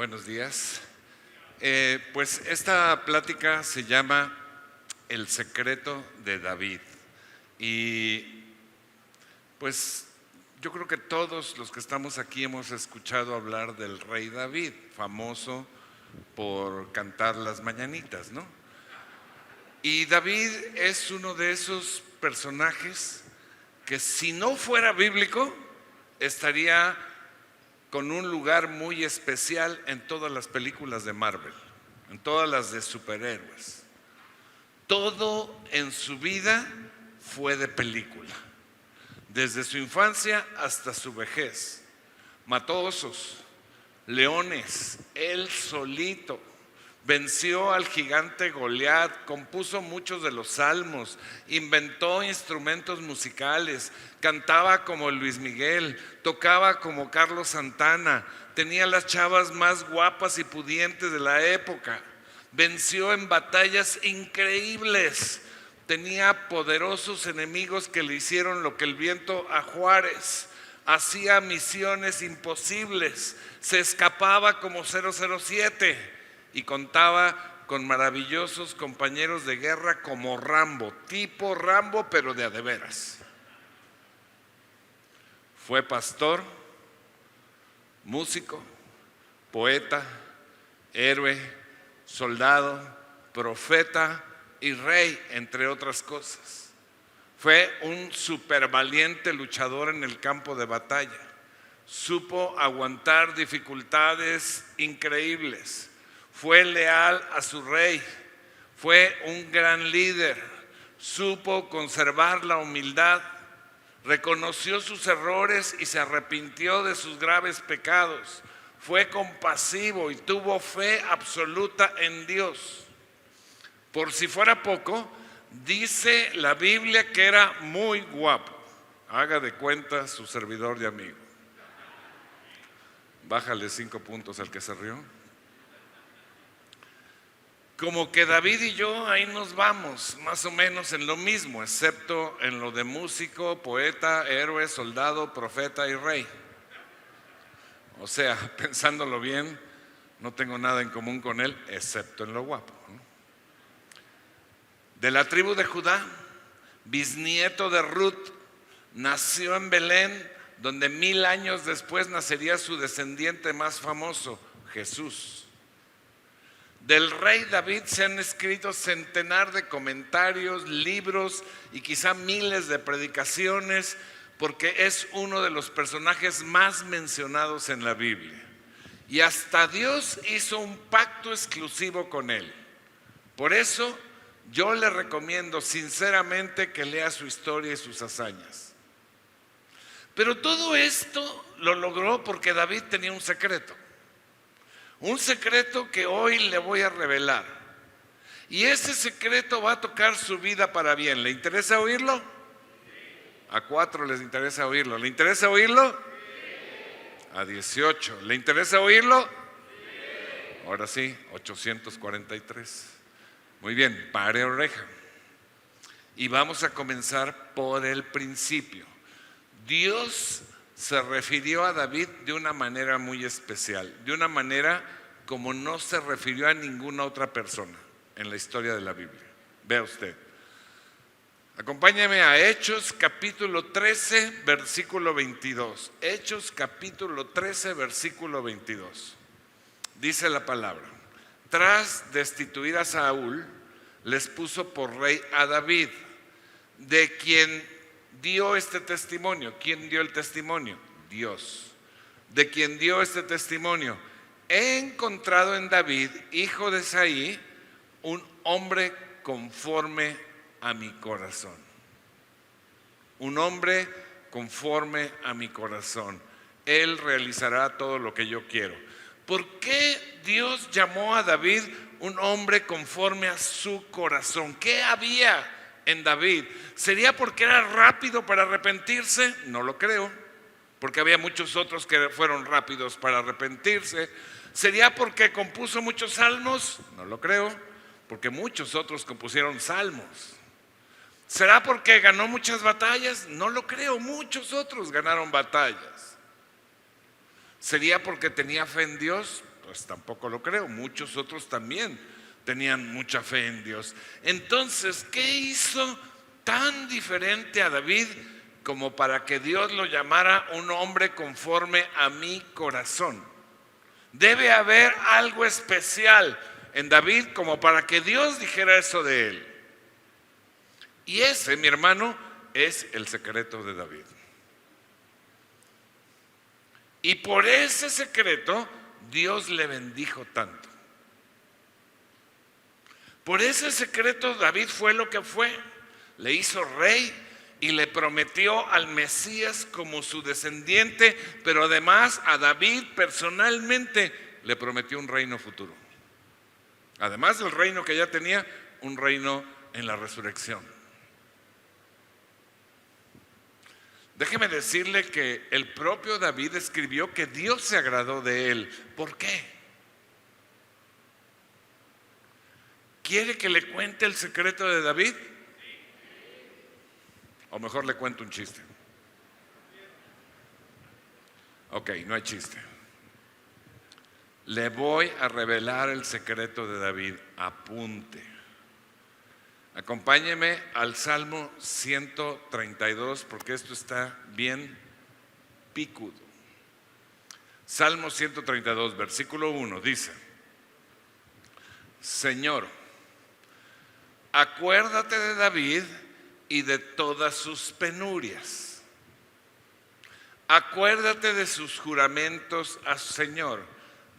Buenos días. Pues esta plática se llama El secreto de David. Y pues yo creo que todos los que estamos aquí hemos escuchado hablar del rey David, famoso por cantar las mañanitas, ¿no? Y David es uno de esos personajes que si no fuera bíblico estaría con un lugar muy especial en todas las películas de Marvel, en todas las de superhéroes. Todo en su vida fue de película, desde su infancia hasta su vejez. Mató osos, leones, él solito. Venció al gigante Goliat, compuso muchos de los salmos, inventó instrumentos musicales, cantaba como Luis Miguel, tocaba como Carlos Santana, tenía las chavas más guapas y pudientes de la época, venció en batallas increíbles, tenía poderosos enemigos que le hicieron lo que el viento a Juárez, hacía misiones imposibles, se escapaba como 007. Y contaba con maravillosos compañeros de guerra como Rambo, tipo Rambo, pero de a de veras. Fue pastor, músico, poeta, héroe, soldado, profeta y rey, entre otras cosas. Fue un supervaliente luchador en el campo de batalla. Supo aguantar dificultades increíbles. Fue leal a su rey, fue un gran líder, supo conservar la humildad, reconoció sus errores y se arrepintió de sus graves pecados, fue compasivo y tuvo fe absoluta en Dios. Por si fuera poco, dice la Biblia que era muy guapo. Haga de cuenta su servidor y amigo. Bájale 5 puntos al que se rió. Como que David y yo ahí nos vamos, más o menos en lo mismo, excepto en lo de músico, poeta, héroe, soldado, profeta y rey. O sea, pensándolo bien, no tengo nada en común con él, excepto en lo guapo, ¿no? De la tribu de Judá, bisnieto de Ruth, nació en Belén, donde 1000 años después nacería su descendiente más famoso, Jesús. Del rey David se han escrito centenar de comentarios, libros y quizá miles de predicaciones, porque es uno de los personajes más mencionados en la Biblia. Y hasta Dios hizo un pacto exclusivo con él. Por eso yo le recomiendo sinceramente que lea su historia y sus hazañas. Pero todo esto lo logró porque David tenía un secreto. Un secreto que hoy le voy a revelar. Y ese secreto va a tocar su vida para bien. ¿Le interesa oírlo? A 4 les interesa oírlo. ¿Le interesa oírlo? A 18. ¿Le interesa oírlo? Ahora sí, 843. Muy bien, pare oreja. Y vamos a comenzar por el principio. Dios se refirió a David de una manera muy especial, de una manera como no se refirió a ninguna otra persona en la historia de la Biblia. Vea usted. Acompáñeme a Hechos capítulo 13, versículo 22. Hechos capítulo 13, versículo 22. Dice la palabra: tras destituir a Saúl, les puso por rey a David, de quien dio este testimonio. ¿Quién dio el testimonio? Dios. De quien dio este testimonio: he encontrado en David, hijo de Isaí, un hombre conforme a mi corazón. Un hombre conforme a mi corazón. Él realizará todo lo que yo quiero. ¿Por qué Dios llamó a David un hombre conforme a su corazón? ¿Qué había en David? ¿Sería porque era rápido para arrepentirse? No lo creo, porque había muchos otros que fueron rápidos para arrepentirse. ¿Sería porque compuso muchos salmos? No lo creo, porque muchos otros compusieron salmos. ¿Será porque ganó muchas batallas? No lo creo, muchos otros ganaron batallas. ¿Sería porque tenía fe en Dios? pues tampoco lo creo. Muchos otros también tenían mucha fe en Dios. Entonces, ¿qué hizo tan diferente a David como para que Dios lo llamara un hombre conforme a mi corazón? Debe haber algo especial en David como para que Dios dijera eso de él. Y ese, mi hermano, es el secreto de David. Y por ese secreto Dios le bendijo tanto. Por ese secreto David fue lo que fue. Le hizo rey y le prometió al Mesías como su descendiente, pero además a David personalmente le prometió un reino futuro. Además del reino que ya tenía, un reino en la resurrección. Déjeme decirle que el propio David escribió que Dios se agradó de él. ¿Por qué? ¿Quiere que le cuente el secreto de David? O mejor le cuento un chiste. Ok, no hay chiste. Le voy a revelar el secreto de David. Apunte. Acompáñeme al Salmo 132 porque esto está bien picudo. Salmo 132, versículo 1 dice: Señor, acuérdate de David y de todas sus penurias. Acuérdate de sus juramentos al Señor,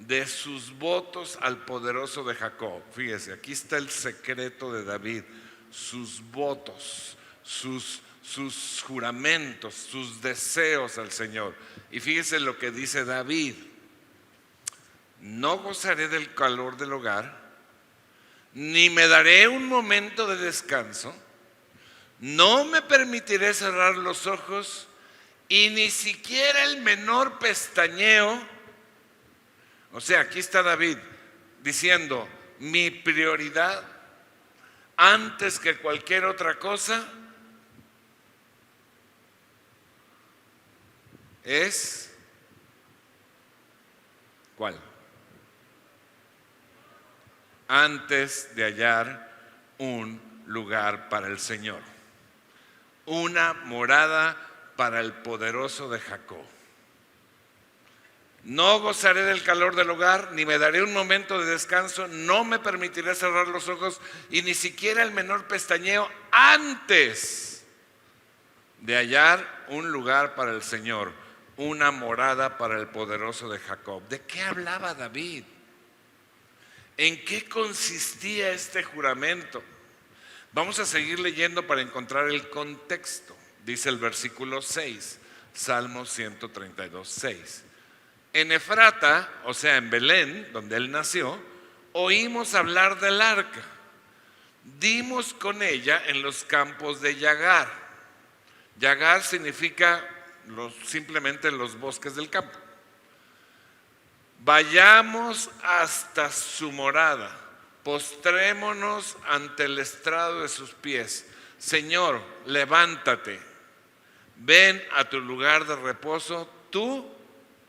de sus votos al poderoso de Jacob. Fíjese, aquí está el secreto de David. Sus votos, sus juramentos, sus deseos al Señor. Y fíjese lo que dice David: no gozaré del calor del hogar, ni me daré un momento de descanso, no me permitiré cerrar los ojos, y ni siquiera el menor pestañeo. O sea, aquí está David diciendo: mi prioridad antes que cualquier otra cosa es ¿cuál? Antes de hallar un lugar para el Señor, una morada para el poderoso de Jacob. No gozaré del calor del hogar, ni me daré un momento de descanso, no me permitiré cerrar los ojos, y ni siquiera el menor pestañeo antes de hallar un lugar para el Señor, una morada para el poderoso de Jacob. ¿De qué hablaba David? ¿En qué consistía este juramento? Vamos a seguir leyendo para encontrar el contexto. Dice el versículo 6, Salmo 132, 6. En Efrata, o sea en Belén, donde él nació, oímos hablar del arca. Dimos con ella en los campos de Yagar. Yagar significa simplemente los bosques del campo. Vayamos hasta su morada, postrémonos ante el estrado de sus pies. Señor, levántate, ven a tu lugar de reposo, tú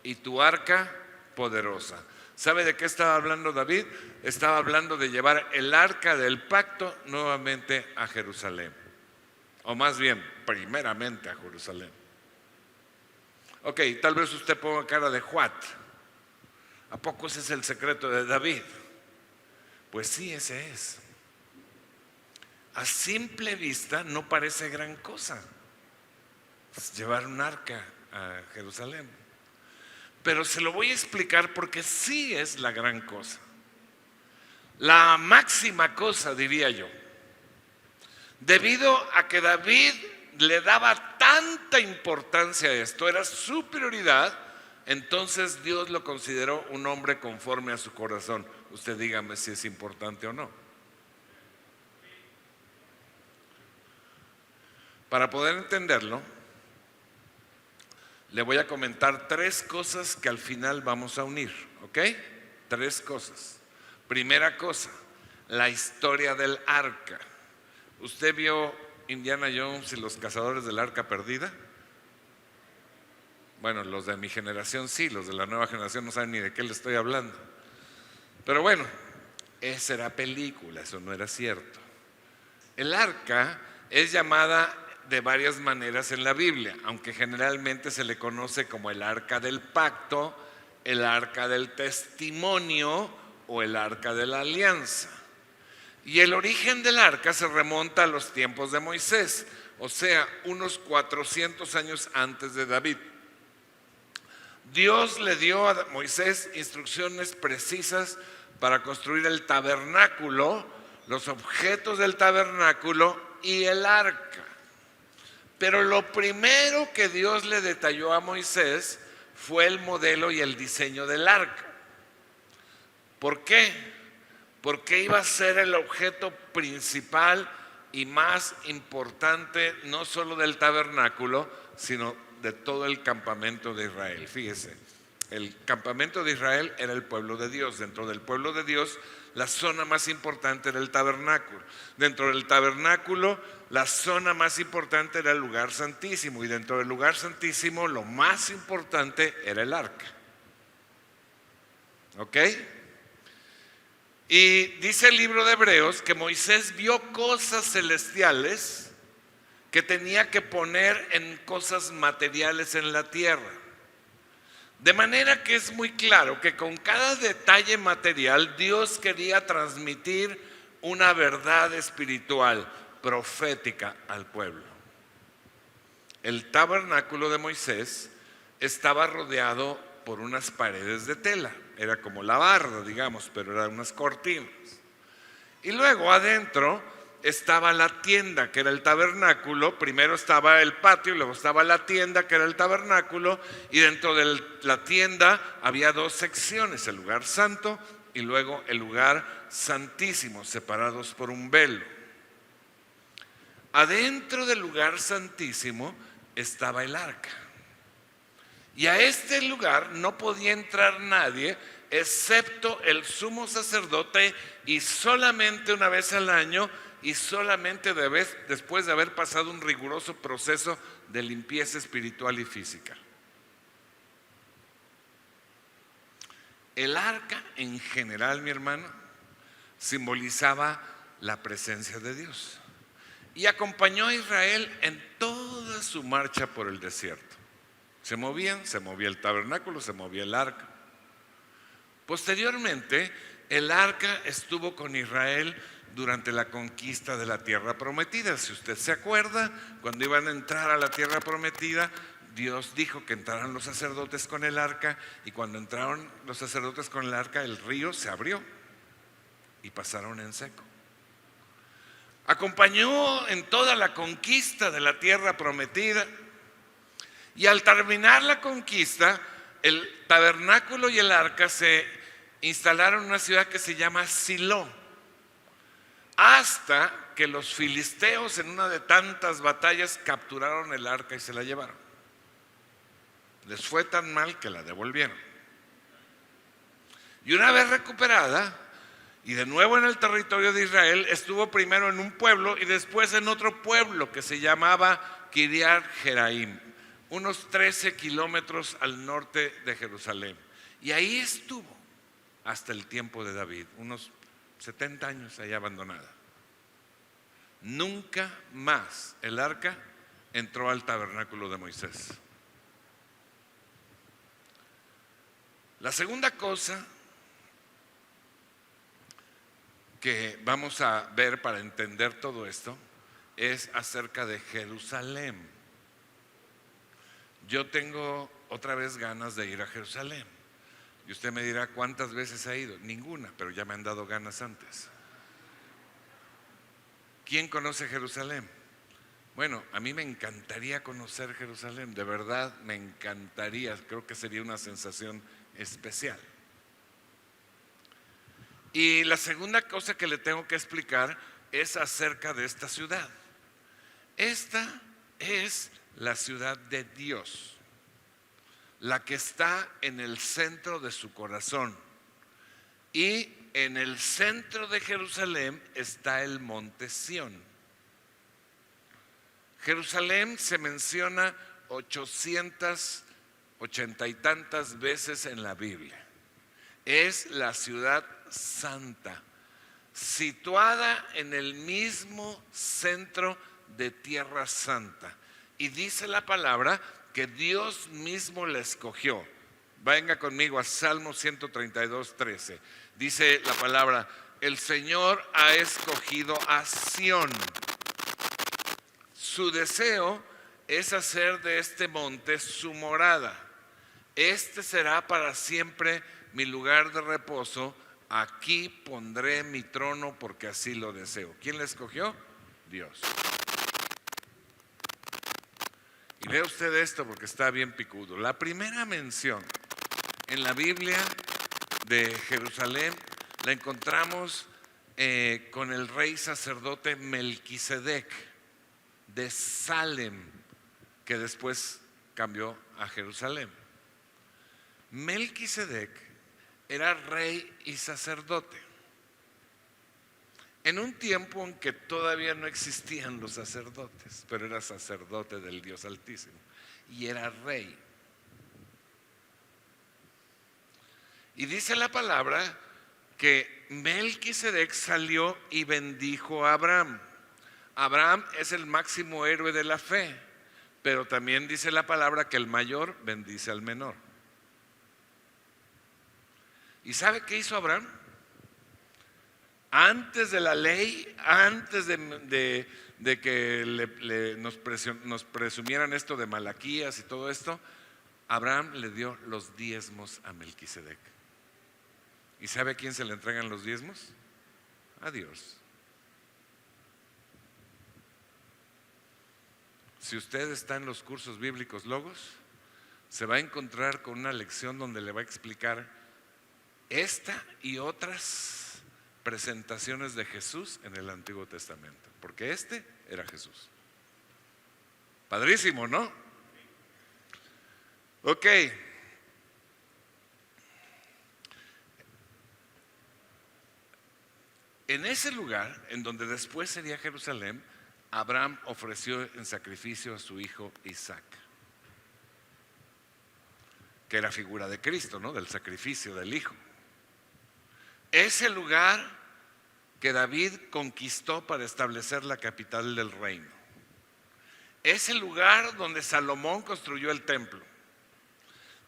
y tu arca poderosa. ¿Sabe de qué estaba hablando David? Estaba hablando de llevar el arca del pacto nuevamente a Jerusalén. O más bien, primeramente a Jerusalén. Ok, tal vez usted ponga cara de what. ¿A poco ese es el secreto de David? Pues sí, ese es. A simple vista no parece gran cosa llevar un arca a Jerusalén. Pero se lo voy a explicar porque sí es la gran cosa. La máxima cosa, diría yo. Debido a que David le daba tanta importancia a esto, era su prioridad, entonces Dios lo consideró un hombre conforme a su corazón. Usted dígame si es importante o no. Para poder entenderlo, le voy a comentar 3 cosas que al final vamos a unir, ¿ok? 3 cosas. Primera cosa, la historia del arca. ¿Usted vio Indiana Jones y los cazadores del arca perdida? Bueno, los de mi generación sí, los de la nueva generación no saben ni de qué le estoy hablando. Pero bueno, esa era película, eso no era cierto. El arca es llamada de varias maneras en la Biblia, aunque generalmente se le conoce como el arca del pacto, el arca del testimonio o el arca de la alianza. Y el origen del arca se remonta a los tiempos de Moisés, o sea, unos 400 años antes de David. Dios le dio a Moisés instrucciones precisas para construir el tabernáculo, los objetos del tabernáculo y el arca. Pero lo primero que Dios le detalló a Moisés fue el modelo y el diseño del arca. ¿Por qué? Porque iba a ser el objeto principal y más importante, no solo del tabernáculo, sino de todo el campamento de Israel. Fíjese, el campamento de Israel era el pueblo de Dios. Dentro del pueblo de Dios, la zona más importante era el tabernáculo. Dentro del tabernáculo, la zona más importante era el lugar santísimo. Y dentro del lugar santísimo, lo más importante era el arca. ¿Ok? Y dice el libro de Hebreos que Moisés vio cosas celestiales que tenía que poner en cosas materiales en la tierra. De manera que es muy claro que con cada detalle material Dios quería transmitir una verdad espiritual, profética al pueblo. El tabernáculo de Moisés estaba rodeado por unas paredes de tela. Era como la barda, digamos, pero eran unas cortinas. Y luego adentro estaba la tienda, que era el tabernáculo. Primero estaba el patio, luego estaba la tienda, que era el tabernáculo. Y dentro de la tienda había dos secciones, el lugar santo y luego el lugar santísimo, separados por un velo. Adentro del lugar santísimo estaba el arca. Y a este lugar no podía entrar nadie excepto el sumo sacerdote, y solamente una vez al año, y solamente después de haber pasado un riguroso proceso de limpieza espiritual y física. El arca en general, mi hermano, simbolizaba la presencia de Dios y acompañó a Israel en toda su marcha por el desierto. Se movía el tabernáculo, se movía el arca. Posteriormente, el arca estuvo con Israel durante la conquista de la tierra prometida. Si usted se acuerda, cuando iban a entrar a la tierra prometida, Dios dijo que entraran los sacerdotes con el arca, y cuando entraron los sacerdotes con el arca, el río se abrió y pasaron en seco. Acompañó en toda la conquista de la tierra prometida. Y al terminar la conquista, el tabernáculo y el arca se instalaron en una ciudad que se llama Silo, hasta que los filisteos en una de tantas batallas capturaron el arca y se la llevaron. Les fue tan mal que la devolvieron. Y una vez recuperada, y de nuevo en el territorio de Israel, estuvo primero en un pueblo y después en otro pueblo que se llamaba Kiriat Jeraim, unos 13 kilómetros al norte de Jerusalén. Y ahí estuvo hasta el tiempo de David, unos 70 años allá abandonada. Nunca más el arca entró al tabernáculo de Moisés. La segunda cosa que vamos a ver para entender todo esto es acerca de Jerusalén. Yo tengo otra vez ganas de ir a Jerusalén. Y usted me dirá, ¿cuántas veces ha ido? Ninguna, pero ya me han dado ganas antes. ¿Quién conoce Jerusalén? Bueno, a mí me encantaría conocer Jerusalén, de verdad me encantaría, creo que sería una sensación especial. Y la segunda cosa que le tengo que explicar es acerca de esta ciudad. Esta es la ciudad de Dios, la que está en el centro de su corazón. Y en el centro de Jerusalén está el monte Sión. Jerusalén se menciona 880 y tantas veces en la Biblia. Es la ciudad santa, situada en el mismo centro de Tierra Santa. Y dice la palabra que Dios mismo la escogió. Venga conmigo a Salmo 132:13. Dice la palabra: el Señor ha escogido a Sión. Su deseo es hacer de este monte su morada. Este será para siempre mi lugar de reposo. Aquí pondré mi trono porque así lo deseo. ¿Quién la escogió? Dios. Y vea usted esto porque está bien picudo. La primera mención en la Biblia de Jerusalén la encontramos con el rey sacerdote Melquisedec de Salem, que después cambió a Jerusalén. Melquisedec era rey y sacerdote en un tiempo en que todavía no existían los sacerdotes, pero era sacerdote del Dios Altísimo y era rey. Y dice la palabra que Melquisedec salió y bendijo a Abraham. Abraham es el máximo héroe de la fe, pero también dice la palabra que el mayor bendice al menor. ¿Y sabe qué hizo Abraham? Antes de la ley, antes de que nos presumieran esto de Malaquías y todo esto, Abraham le dio los diezmos a Melquisedec. ¿Y sabe a quién se le entregan los diezmos? A Dios. Si usted está en los cursos bíblicos Logos, se va a encontrar con una lección donde le va a explicar esta y otras presentaciones de Jesús en el Antiguo Testamento, porque este era Jesús. Padrísimo, ¿no? Ok. En ese lugar, en donde después sería Jerusalén, Abraham ofreció en sacrificio a su hijo Isaac, que era figura de Cristo, ¿no? Del sacrificio del hijo. Ese lugar que David conquistó para establecer la capital del reino. Ese lugar donde Salomón construyó el templo.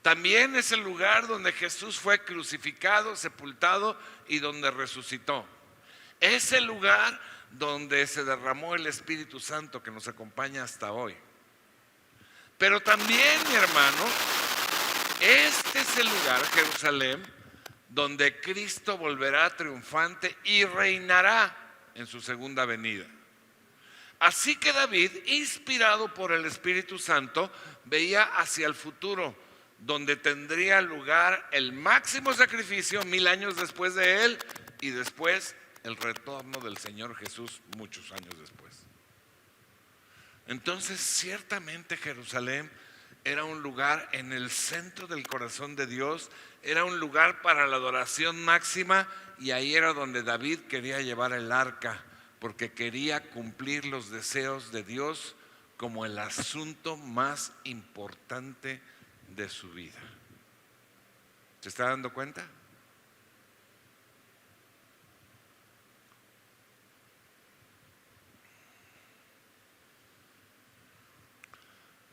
También es el lugar donde Jesús fue crucificado, sepultado y donde resucitó. Es el lugar donde se derramó el Espíritu Santo que nos acompaña hasta hoy. Pero también, mi hermano, este es el lugar, Jerusalén, donde Cristo volverá triunfante y reinará en su segunda venida. Así que David, inspirado por el Espíritu Santo, veía hacia el futuro, donde tendría lugar el máximo sacrificio 1000 años después de él y después el retorno del Señor Jesús muchos años después. Entonces, ciertamente Jerusalén era un lugar en el centro del corazón de Dios, era un lugar para la adoración máxima, y ahí era donde David quería llevar el arca, porque quería cumplir los deseos de Dios como el asunto más importante de su vida. ¿Se está dando cuenta?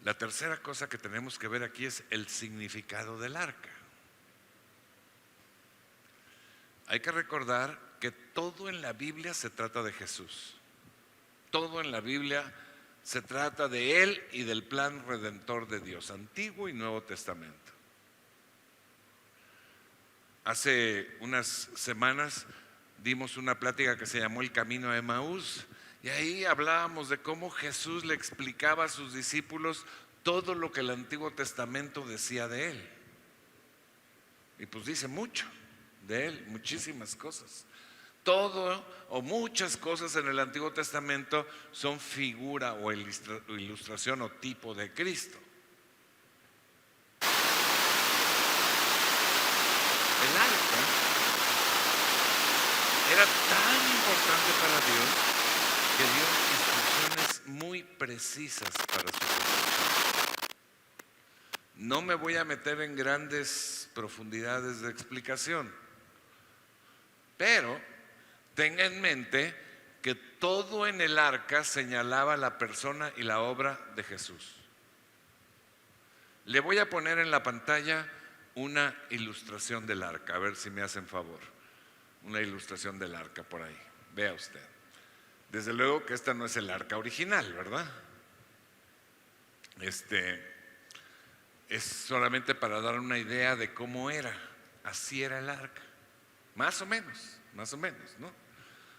La tercera cosa que tenemos que ver aquí es el significado del arca. Hay que recordar que todo en la Biblia se trata de Jesús. Todo en la Biblia se trata de Él y del plan redentor de Dios, Antiguo y Nuevo Testamento. Hace unas semanas dimos una plática que se llamó El Camino a Emaús, y ahí hablábamos de cómo Jesús le explicaba a sus discípulos todo lo que el Antiguo Testamento decía de Él. Y pues dice mucho de Él, muchísimas cosas. Todo o muchas cosas en el Antiguo Testamento son figura o ilustración o tipo de Cristo. El arca era tan importante para Dios que dio instrucciones muy precisas para su construcción. No me voy a meter en grandes profundidades de explicación, Pero tenga en mente que todo en el arca señalaba la persona y la obra de Jesús. Le voy a poner en la pantalla una ilustración del arca, a ver si me hacen favor. Una ilustración del arca por ahí, vea usted. Desde luego que esta no es el arca original, ¿verdad? Es solamente para dar una idea de cómo era. Así era el arca, más o menos, ¿no?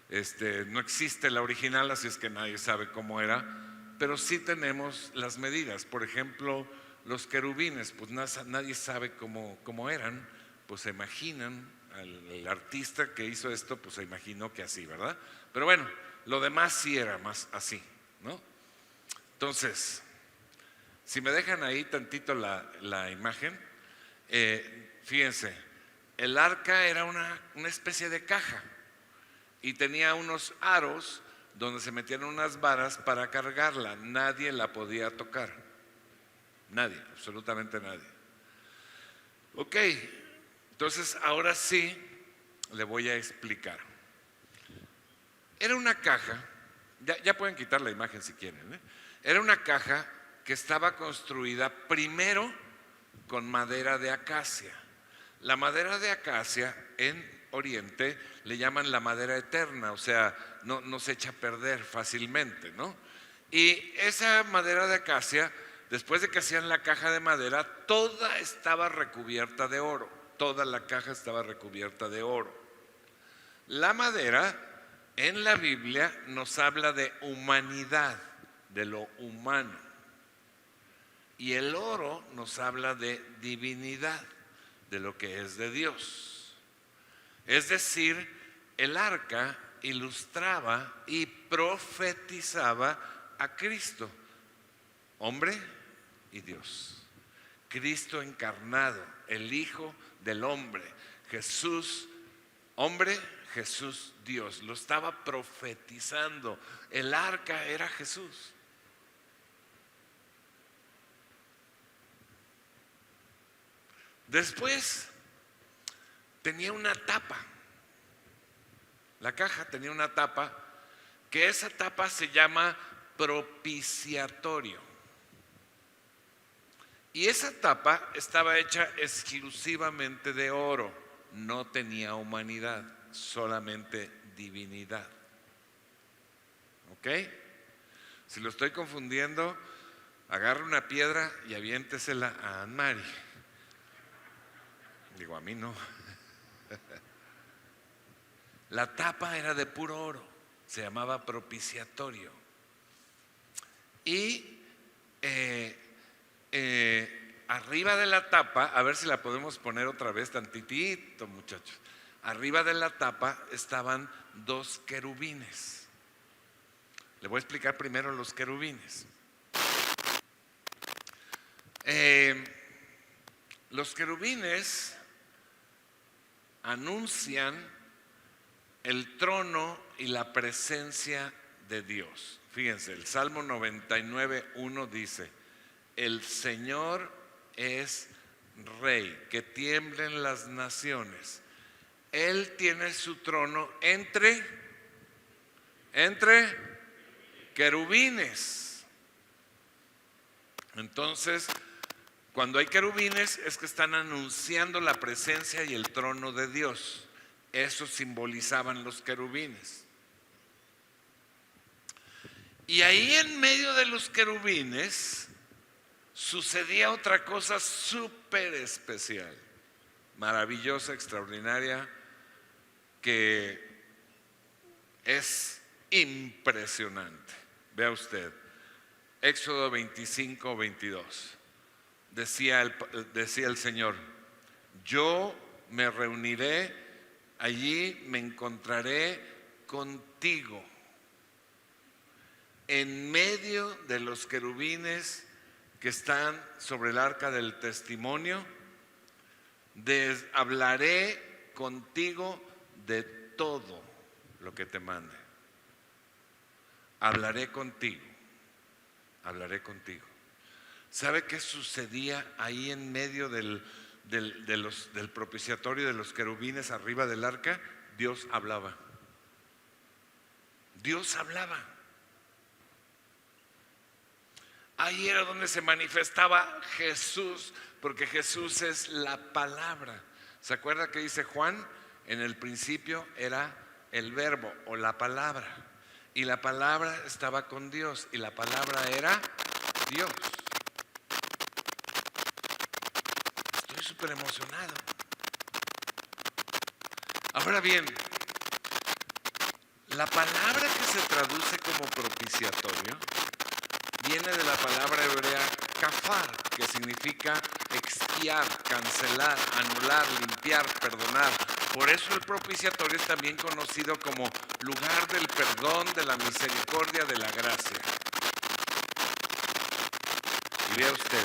No existe la original, así es que nadie sabe cómo era, pero sí tenemos las medidas. Por ejemplo, los querubines, pues nadie sabe cómo eran, pues se imaginan, el artista que hizo esto, pues se imaginó que así, ¿verdad? Pero bueno, lo demás sí era más así, ¿no? Entonces, si me dejan ahí tantito la imagen, fíjense, el arca era una especie de caja y tenía unos aros donde se metían unas varas para cargarla. Nadie la podía tocar, nadie, absolutamente nadie. Ok, entonces ahora sí le voy a explicar. Era una caja, ya pueden quitar la imagen si quieren, ¿eh? Era una caja que estaba construida primero con madera de acacia. La madera de acacia en Oriente le llaman la madera eterna, o sea, no se echa a perder fácilmente, ¿no? Y esa madera de acacia, después de que hacían la caja de madera, toda estaba recubierta de oro, toda la caja estaba recubierta de oro. La madera en la Biblia nos habla de humanidad, de lo humano. Y el oro nos habla de divinidad, de lo que es de Dios. Es decir, el arca ilustraba y profetizaba a Cristo, hombre y Dios. Cristo encarnado, el Hijo del hombre, Jesús, hombre, Jesús, Dios. Lo estaba profetizando. El arca era Jesús. Después tenía una tapa. La caja tenía una tapa, que esa tapa se llama propiciatorio. Y esa tapa estaba hecha exclusivamente de oro. No tenía humanidad, solamente divinidad. ¿Ok? Si lo estoy confundiendo, agarre una piedra y aviéntesela a Anne-Mari. Digo, a mí no. La tapa era de puro oro, se llamaba propiciatorio. Y arriba de la tapa, a ver si la podemos poner otra vez tantitito, muchachos. Arriba de la tapa estaban dos querubines. Le voy a explicar primero los querubines. Los querubines anuncian el trono y la presencia de Dios. Fíjense, el Salmo 99:1 dice: el Señor es Rey, que tiemblen las naciones. Él tiene su trono entre querubines. Entonces, cuando hay querubines es que están anunciando la presencia y el trono de Dios. Eso simbolizaban los querubines. Y ahí en medio de los querubines sucedía otra cosa súper especial, maravillosa, extraordinaria, que es impresionante. Vea usted, Éxodo 25:22. Decía el Señor: yo me reuniré, allí me encontraré contigo. En medio de los querubines que están sobre el arca del testimonio, hablaré contigo de todo lo que te mande. Hablaré contigo. ¿Sabe qué sucedía ahí en medio del propiciatorio de los querubines arriba del arca? Dios hablaba. Dios hablaba. Ahí era donde se manifestaba Jesús, porque Jesús es la palabra. ¿Se acuerda que dice Juan? En el principio era el verbo o la palabra, y la palabra estaba con Dios, y la palabra era Dios. Estoy súper emocionado. Ahora bien, la palabra que se traduce como propiciatorio viene de la palabra hebrea kafar, que significa expiar, cancelar, anular, limpiar, perdonar. Por eso el propiciatorio es también conocido como lugar del perdón, de la misericordia, de la gracia. Y vea usted,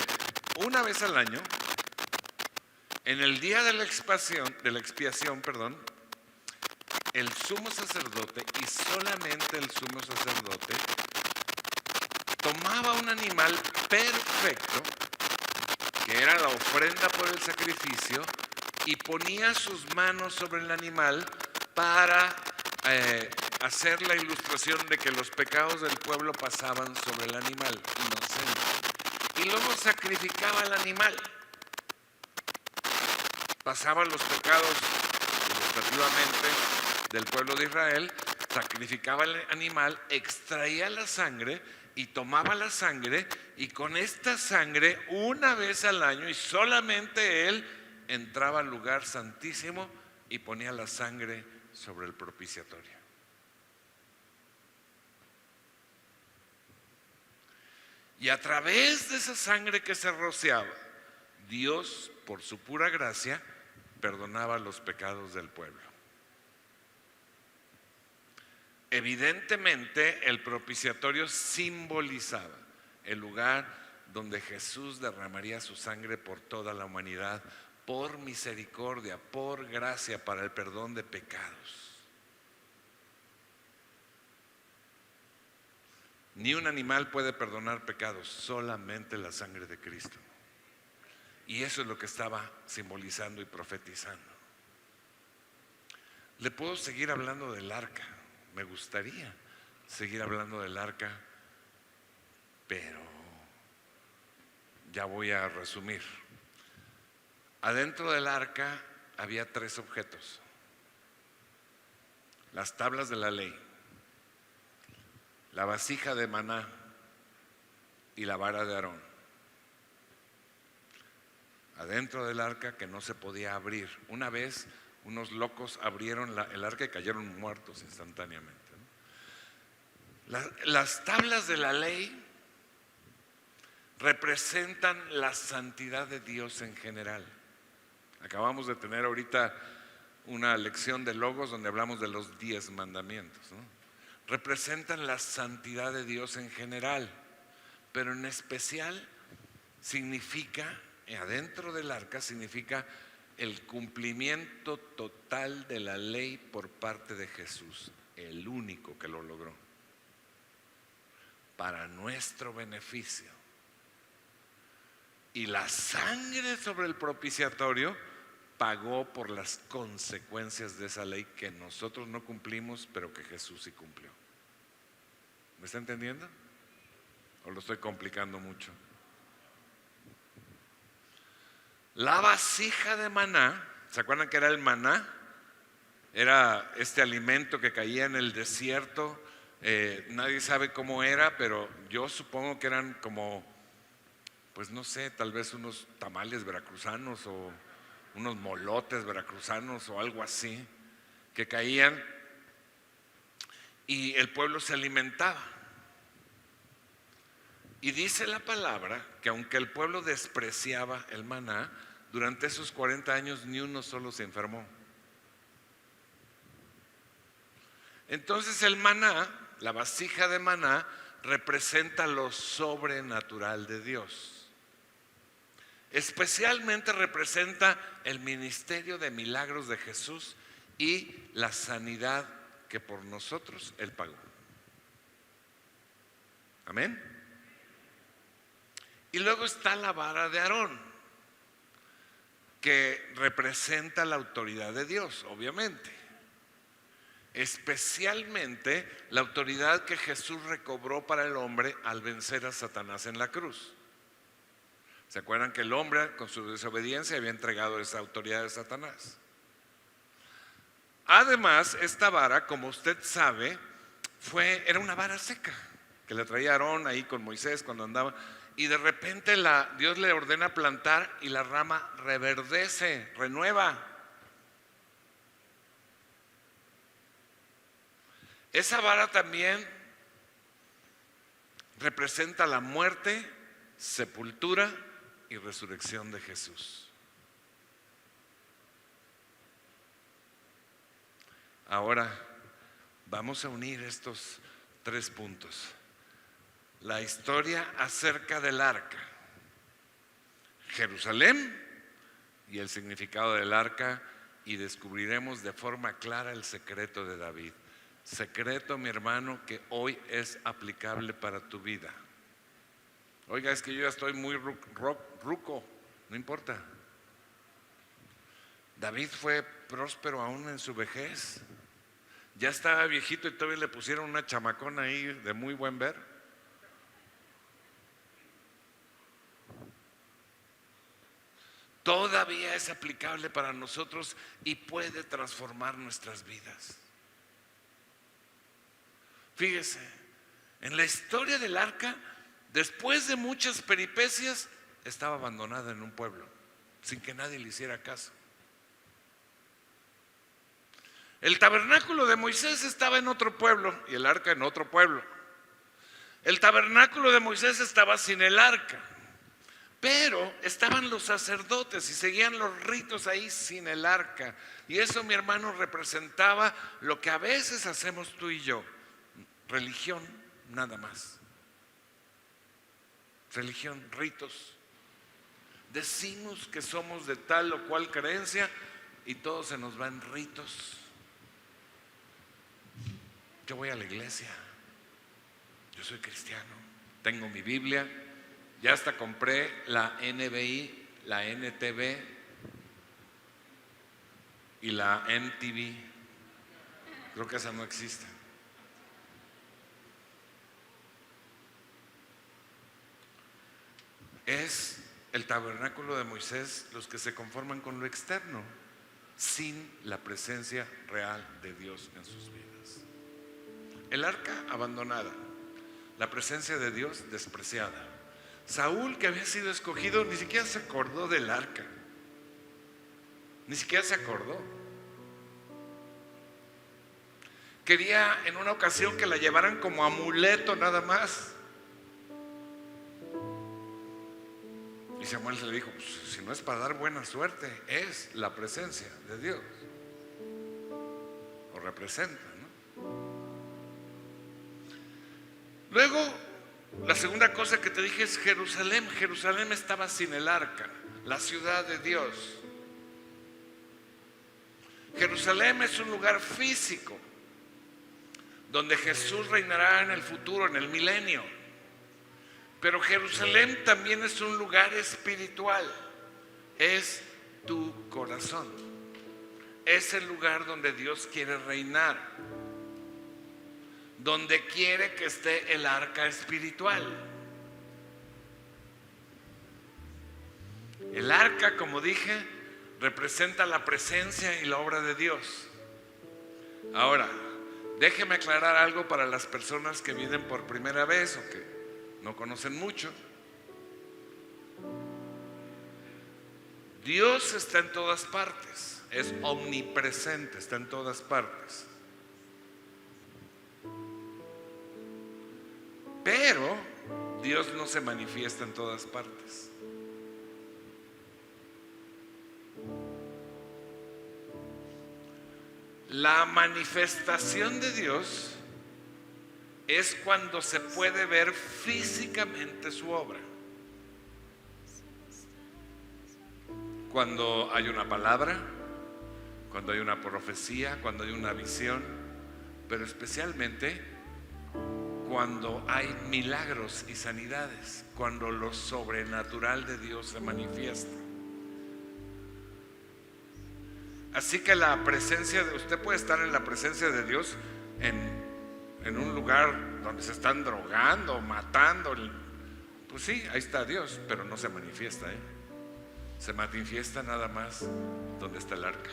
una vez al año, en el día de la expiación, el sumo sacerdote, y solamente el sumo sacerdote, tomaba un animal perfecto, que era la ofrenda por el sacrificio, y ponía sus manos sobre el animal para hacer la ilustración de que los pecados del pueblo pasaban sobre el animal inocente. Y luego sacrificaba al animal. Pasaba los pecados ilustrativamente del pueblo de Israel, sacrificaba el animal, extraía la sangre y tomaba la sangre, y con esta sangre una vez al año, y solamente él, entraba al lugar santísimo y ponía la sangre sobre el propiciatorio. Y a través de esa sangre que se rociaba, Dios, por su pura gracia, perdonaba los pecados del pueblo. Evidentemente, el propiciatorio simbolizaba el lugar donde Jesús derramaría su sangre por toda la humanidad, por misericordia, por gracia, para el perdón de pecados. Ni un animal puede perdonar pecados, solamente la sangre de Cristo. Y eso es lo que estaba simbolizando y profetizando. Le puedo seguir hablando del arca. Me gustaría seguir hablando del arca, pero ya voy a resumir. Adentro del arca había 3 objetos: las tablas de la ley, la vasija de maná y la vara de Aarón. Adentro del arca, que no se podía abrir. Una vez unos locos abrieron el arca y cayeron muertos instantáneamente, ¿no? Las tablas de la ley representan la santidad de Dios en general. Acabamos de tener ahorita una lección de Logos donde hablamos de los 10 mandamientos, ¿no? Representan la santidad de Dios en general, pero en especial significa, adentro del arca, significa el cumplimiento total de la ley por parte de Jesús, el único que lo logró, para nuestro beneficio. Y la sangre sobre el propiciatorio pagó por las consecuencias de esa ley que nosotros no cumplimos, pero que Jesús sí cumplió. ¿Me está entendiendo? ¿O lo estoy complicando mucho? La vasija de maná, ¿se acuerdan que era el maná? Era este alimento que caía en el desierto. Nadie sabe cómo era, pero yo supongo que eran como, pues no sé, tal vez unos tamales veracruzanos o unos molotes veracruzanos o algo así, que caían y el pueblo se alimentaba. Y dice la palabra que aunque el pueblo despreciaba el maná, durante esos 40 años ni uno solo se enfermó. Entonces el maná, la vasija de maná, representa lo sobrenatural de Dios. Especialmente representa el ministerio de milagros de Jesús y la sanidad que por nosotros Él pagó. Amén. Y luego está la vara de Aarón, que representa la autoridad de Dios, obviamente. especialmente la autoridad que Jesús recobró para el hombre al vencer a Satanás en la cruz. ¿Se acuerdan que el hombre con su desobediencia había entregado esa autoridad a Satanás? Además, esta vara, como usted sabe, era una vara seca que le traía Aarón ahí con Moisés cuando andaba, y de repente Dios le ordena plantar y la rama reverdece, renueva. Esa vara también representa la muerte, sepultura y resurrección de Jesús. Ahora vamos a unir estos 3 puntos. La historia acerca del arca, Jerusalén y el significado del arca, y descubriremos de forma clara el secreto de David. Secreto, mi hermano, que hoy es aplicable para tu vida. Oiga, es que yo ya estoy muy ruco, no importa. David fue próspero aún en su vejez. Ya estaba viejito y todavía le pusieron una chamacona ahí de muy buen ver. Todavía es aplicable para nosotros y puede transformar nuestras vidas. Fíjese, en la historia del arca, después de muchas peripecias, estaba abandonada en un pueblo, sin que nadie le hiciera caso. El tabernáculo de Moisés estaba en otro pueblo y el arca en otro pueblo. El tabernáculo de Moisés estaba sin el arca, pero estaban los sacerdotes y seguían los ritos ahí sin el arca. Y eso, mi hermano, representaba lo que a veces hacemos tú y yo: religión, nada más. Religión, ritos. Decimos que somos de tal o cual creencia y todo se nos va en ritos. Yo voy a la iglesia, yo soy cristiano, tengo mi Biblia, ya hasta compré la NBI, la NTV y la MTV. Creo que esa no existe. Es el tabernáculo de Moisés los que se conforman con lo externo, sin la presencia real de Dios en sus vidas. El arca abandonada, la presencia de Dios despreciada. Saúl, que había sido escogido, ni siquiera se acordó del arca, ni siquiera se acordó. Quería en una ocasión que la llevaran como amuleto nada más. Y Samuel le dijo: pues, si no es para dar buena suerte, es la presencia de Dios, o representa, ¿no? Luego, la segunda cosa que te dije es Jerusalén. Jerusalén estaba sin el arca, la ciudad de Dios. Jerusalén es un lugar físico donde Jesús reinará en el futuro, en el milenio. Pero Jerusalén también es un lugar espiritual. Es tu corazón. Es el lugar donde Dios quiere reinar, donde quiere que esté el arca espiritual. El arca, como dije, representa la presencia y la obra de Dios. Ahora, déjeme aclarar algo para las personas que vienen por primera vez o que no conocen mucho. Dios está en todas partes, es omnipresente, está en todas partes. Pero Dios no se manifiesta en todas partes. La manifestación de Dios es cuando se puede ver físicamente su obra. Cuando hay una palabra, cuando hay una profecía, cuando hay una visión, pero especialmente cuando hay milagros y sanidades, cuando lo sobrenatural de Dios se manifiesta. Así que la presencia de usted puede estar en la presencia de Dios en un lugar donde se están drogando, matando. Pues sí, ahí está Dios, pero no se manifiesta, se manifiesta nada más donde está el arca,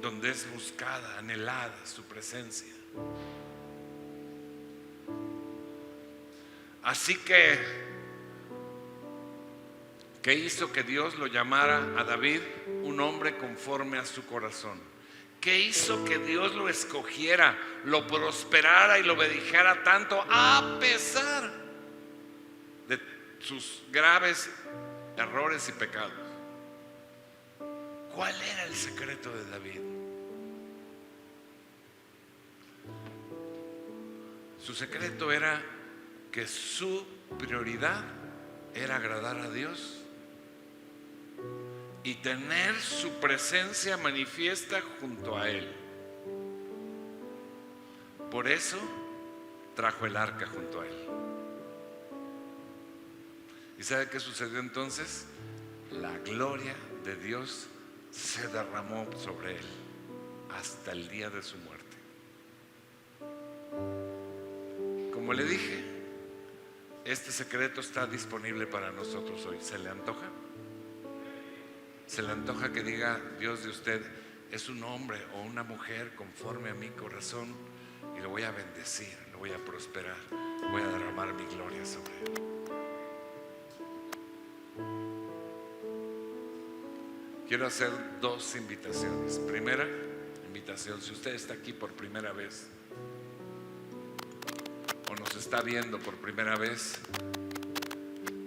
donde es buscada, anhelada su presencia. Así que, ¿qué hizo que Dios lo llamara a David un hombre conforme a su corazón? ¿Qué hizo que Dios lo escogiera, lo prosperara y lo bendijera tanto a pesar de sus graves errores y pecados? ¿Cuál era el secreto de David? Su secreto era que su prioridad era agradar a Dios y tener su presencia manifiesta junto a Él. Por eso trajo el arca junto a Él. ¿Y sabe qué sucedió entonces? La gloria de Dios se derramó sobre Él hasta el día de su muerte. Como le dije, este secreto está disponible para nosotros hoy. ¿Se le antoja? ¿Se le antoja que diga Dios de usted es un hombre o una mujer conforme a mi corazón y lo voy a bendecir, lo voy a prosperar, voy a derramar mi gloria sobre él? Quiero hacer dos invitaciones. Primera invitación, si usted está aquí por primera vez o nos está viendo por primera vez,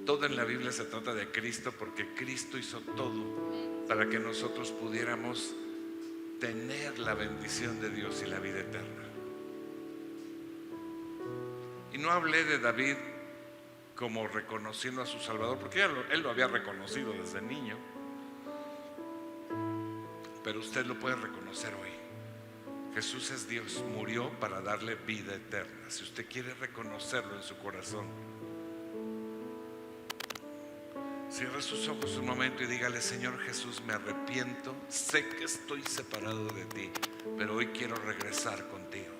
todo en la Biblia se trata de Cristo, porque Cristo hizo todo para que nosotros pudiéramos tener la bendición de Dios y la vida eterna. Y no hablé de David como reconociendo a su Salvador, porque él lo había reconocido desde niño, pero usted lo puede reconocer hoy. Jesús es Dios, murió para darle vida eterna. Si usted quiere reconocerlo en su corazón, cierre sus ojos un momento y dígale: Señor Jesús, me arrepiento, sé que estoy separado de ti, pero hoy quiero regresar contigo.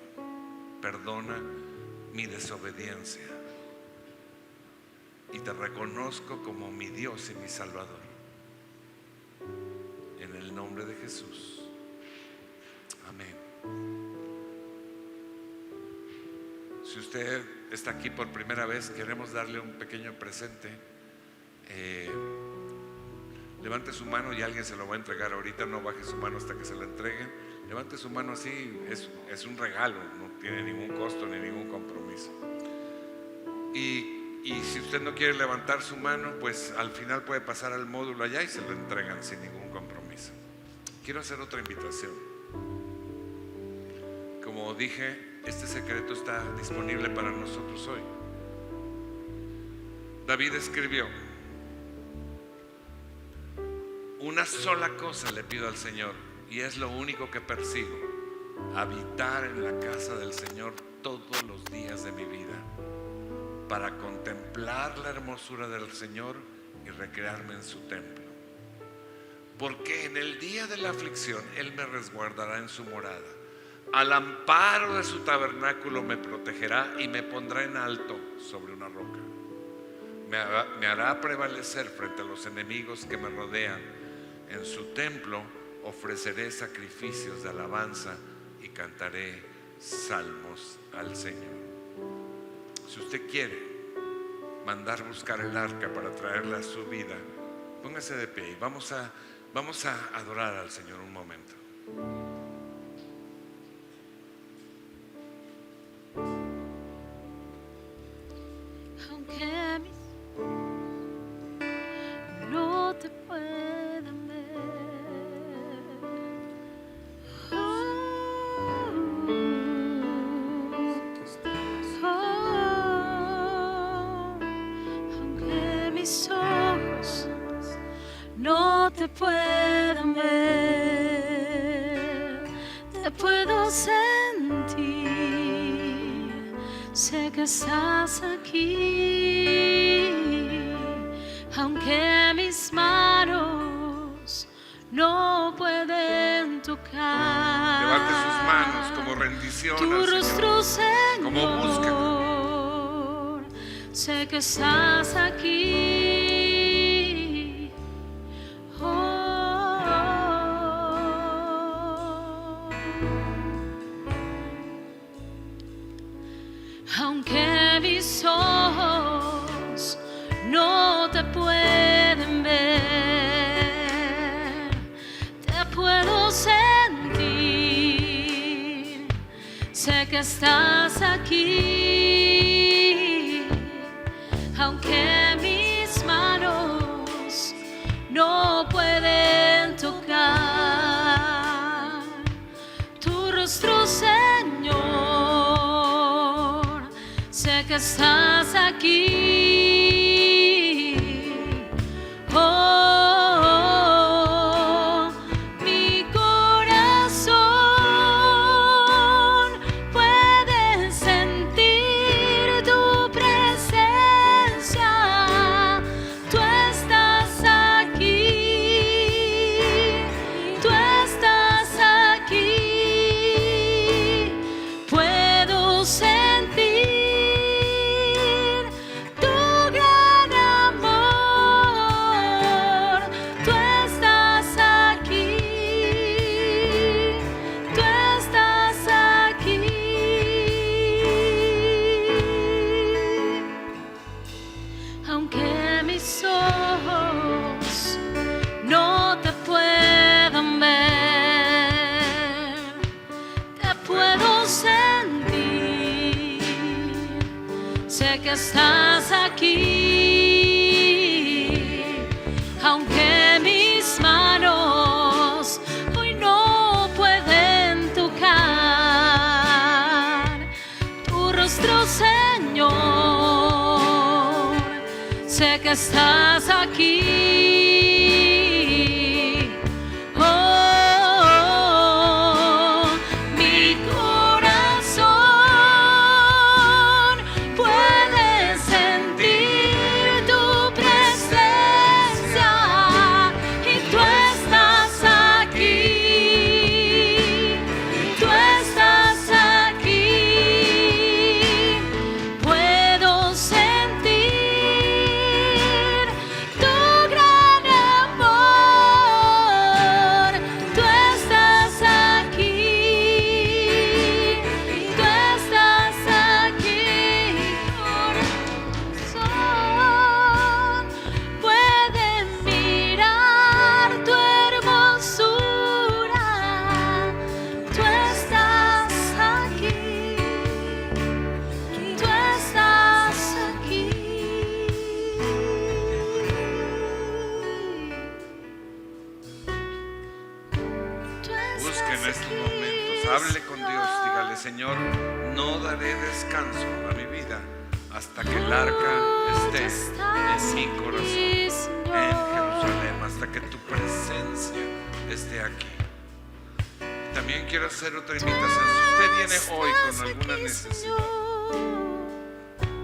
Perdona mi desobediencia y te reconozco como mi Dios y mi Salvador. En el nombre de Jesús, amén. Si usted está aquí por primera vez, queremos darle un pequeño presente. Levante su mano y alguien se lo va a entregar ahorita. No baje su mano hasta que se la entreguen. Levante su mano así, es un regalo, no tiene ningún costo ni ningún compromiso. Y si usted no quiere levantar su mano, pues al final puede pasar al módulo allá y se lo entregan sin ningún compromiso. Quiero hacer otra invitación. Como dije, este secreto está disponible para nosotros hoy. David escribió: una sola cosa le pido al Señor, y es lo único que persigo: habitar en la casa del Señor todos los días de mi vida, para contemplar la hermosura del Señor y recrearme en su templo. Porque en el día de la aflicción Él me resguardará en su morada, al amparo de su tabernáculo me protegerá y me pondrá en alto sobre una roca. Me hará prevalecer frente a los enemigos que me rodean. En su templo ofreceré sacrificios de alabanza y cantaré salmos al Señor. Si usted quiere mandar buscar el arca para traerla a su vida, póngase de pie y vamos a adorar al Señor un momento. Aunque mis no te puedan ver, aunque mis ojos no te puedan ver, te puedo sentir, sé que estás aquí. Aunque mis manos tocar. Levante sus manos como rendición Tu al rostro, Señor, Señor, como búsqueda. sé que estás aquí. Aunque mis ojos no te pueden ver, te puedo sentir. Sé que estás aquí, aunque mis manos no pueden tocar tu rostro, Señor. Sé que estás aquí. Oh, mi corazón puede sentir tu presencia. Tú estás aquí. Tú estás aquí. Puedo sentir tu gran amor. Tú estás aquí. Tú estás aquí. Aunque mis ojos no te puedan ver, te puedo sentir. Sé que estás aquí, aunque mis manos hoy no pueden tocar tu rostro, Señor. Sé que estás aquí. Oh, mi corazón puede sentir tu presencia y tú estás aquí. Tú estás aquí. Puedo sentir tu gran amor. Tú estás aquí. Tú estás aquí. Corazón puede mirar tu hermosura. Tú estás aquí. Tú estás aquí. Tú Busque en estás estos aquí, momentos, hable con Dios, dígale: Señor, no daré descanso a mi vida hasta que el arca esté en mi corazón, en Jerusalén, hasta que tu presencia esté aquí. También quiero hacer otra invitación. Si usted viene hoy con alguna necesidad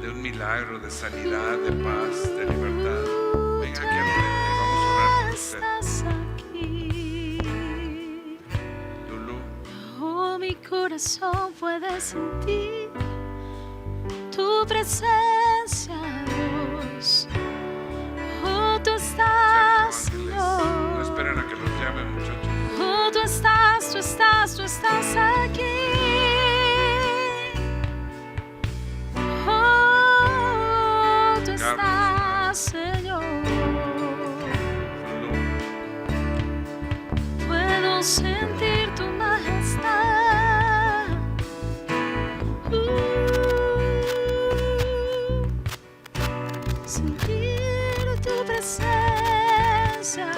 de un milagro, de sanidad, de paz, de libertad, venga aquí al frente y vamos a orar por usted. estás aquí. Lulú, Oh, mi corazón puede sentir tu presencia, Dios. Oh, tú estás, ángeles, no Señor. esperen a que los llamen, muchachos. Oh, tú estás, tú estás, tú estás aquí. Oh, tú estás, Señor. Lulú, Puedo sentir tu majestad. Sentir tu presencia.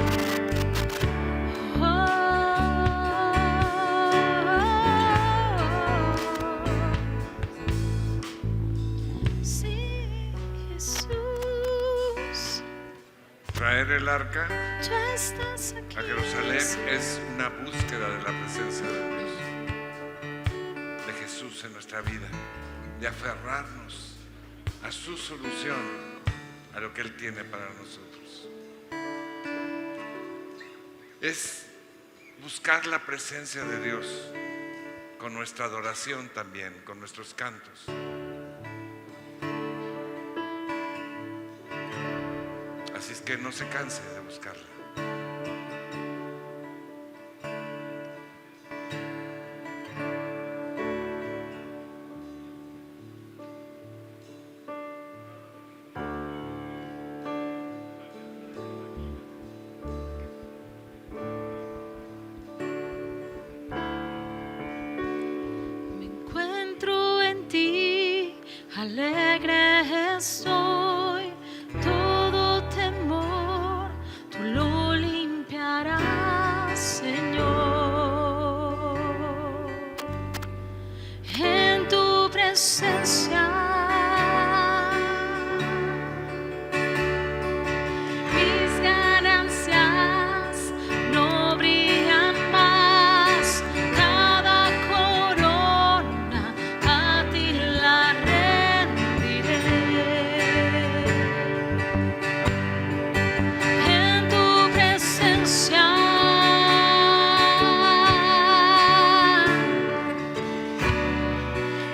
Sí, Jesús, traer el arca tú estás aquí. a Jerusalén es una búsqueda de la presencia de Dios, de Jesús en nuestra vida, de aferrarnos a su solución, a lo que Él tiene para nosotros. Es buscar la presencia de Dios con nuestra adoración también, con nuestros cantos. Así es que no se canse de buscarla. Alegre estoy, todo temor tú lo limpiarás, Señor. En tu presencia mis ganancias no brillan más, cada corona a ti la en tu presencia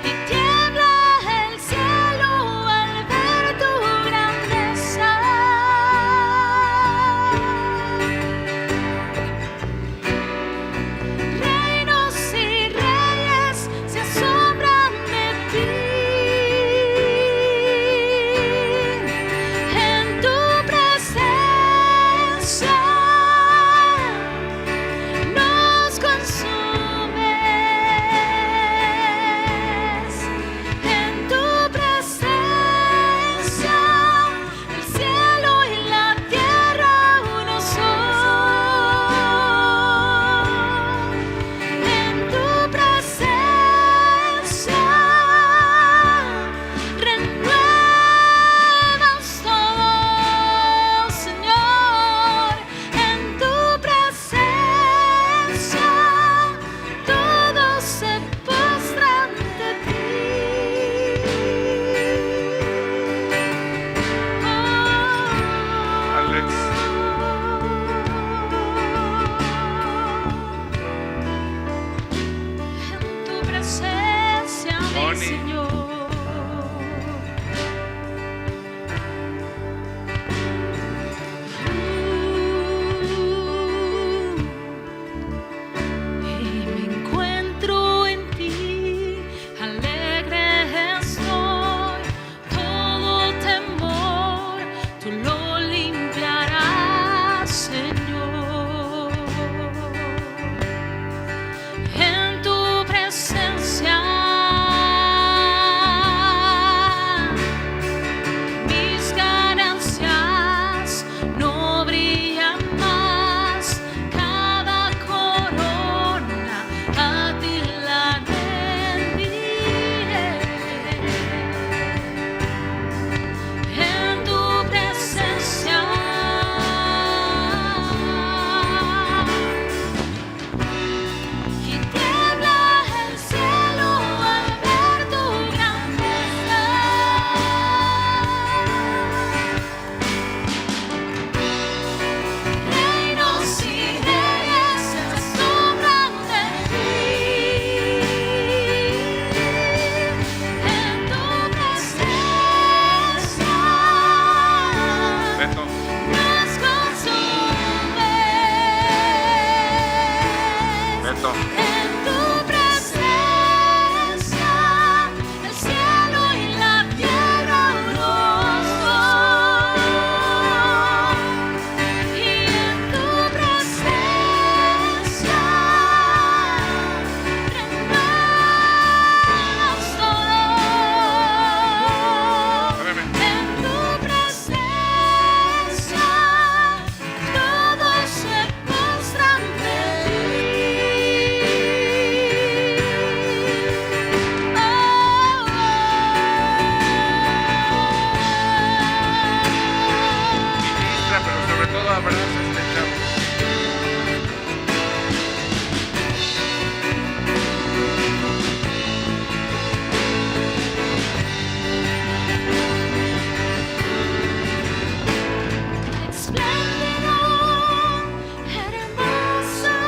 y tiembla el cielo al ver tu grandeza. Reinos y reyes se asombran de ti. En tu presencia nos consumes. En tu presencia el cielo y la tierra uno son. En tu presencia renuevas todo, Señor. En tu presencia todos se postran ante ti. Alex, En tu presencia, mi Bonnie. Señor. Y me encuentro en ti, alegre estoy, todo temor tú lo limpiarás, Señor. En tu presencia mis ganancias no brillan más, cada corona a ti la rendiré. En tu presencia y tiembla el cielo al ver tu grandeza. Reinos y reyes se asombran de ti. En tu presencia Beto, nos consumes. Beto. En tu presencia el cielo y la tierra uno son. Y en tu presencia renuevas todo. Espérame. En tu presencia todos se postran ante ti. Ministra, pero sobre todo abraza a este chavo. Espléndido, hermoso,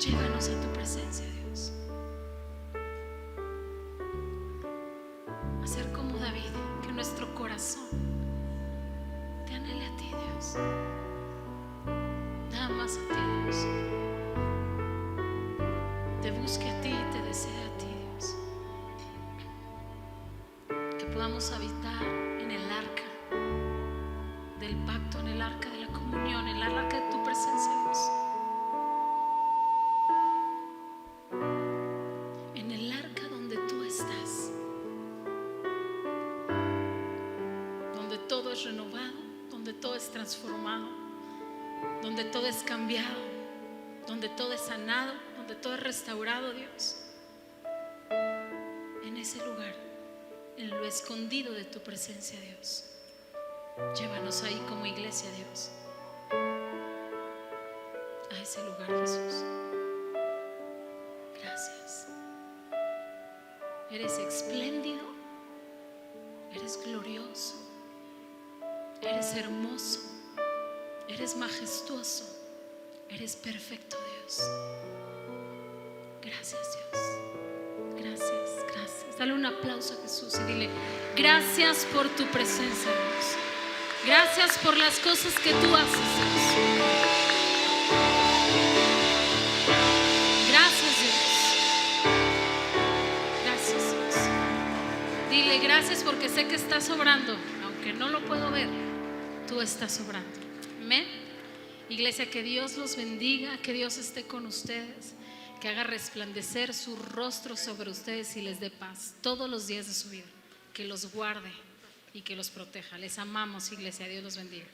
Llévanos a tu presencia, Dios. A ser como David, que nuestro corazón te anhele a ti, Dios. Nada más a ti, Dios. Te busque a ti y te desee a ti, Dios. Que podamos habitar en el arca del pacto, en el arca de la comunión, en el arca de tu presencia, Dios. En el arca donde tú estás, donde todo es renovado, donde todo es transformado, donde todo es cambiado, donde todo es sanado, donde todo es restaurado, Dios. En ese lugar, en lo escondido de tu presencia, Dios. Llévanos ahí como iglesia, Dios, a ese lugar, Jesús. Gracias. Eres espléndido, eres glorioso, eres hermoso, eres majestuoso, eres perfecto, Dios. Gracias, Dios. Gracias, gracias. Dale un aplauso a Jesús y dile: gracias por tu presencia, Dios. Gracias por las cosas que tú haces, Dios. Gracias, Dios. Gracias, Dios. Dile: gracias porque sé que estás obrando, aunque no lo puedo ver, tú estás obrando. Amén. Iglesia, que Dios los bendiga, que Dios esté con ustedes, que haga resplandecer su rostro sobre ustedes y les dé paz todos los días de su vida, que los guarde y que los proteja. Les amamos, iglesia. Dios los bendiga.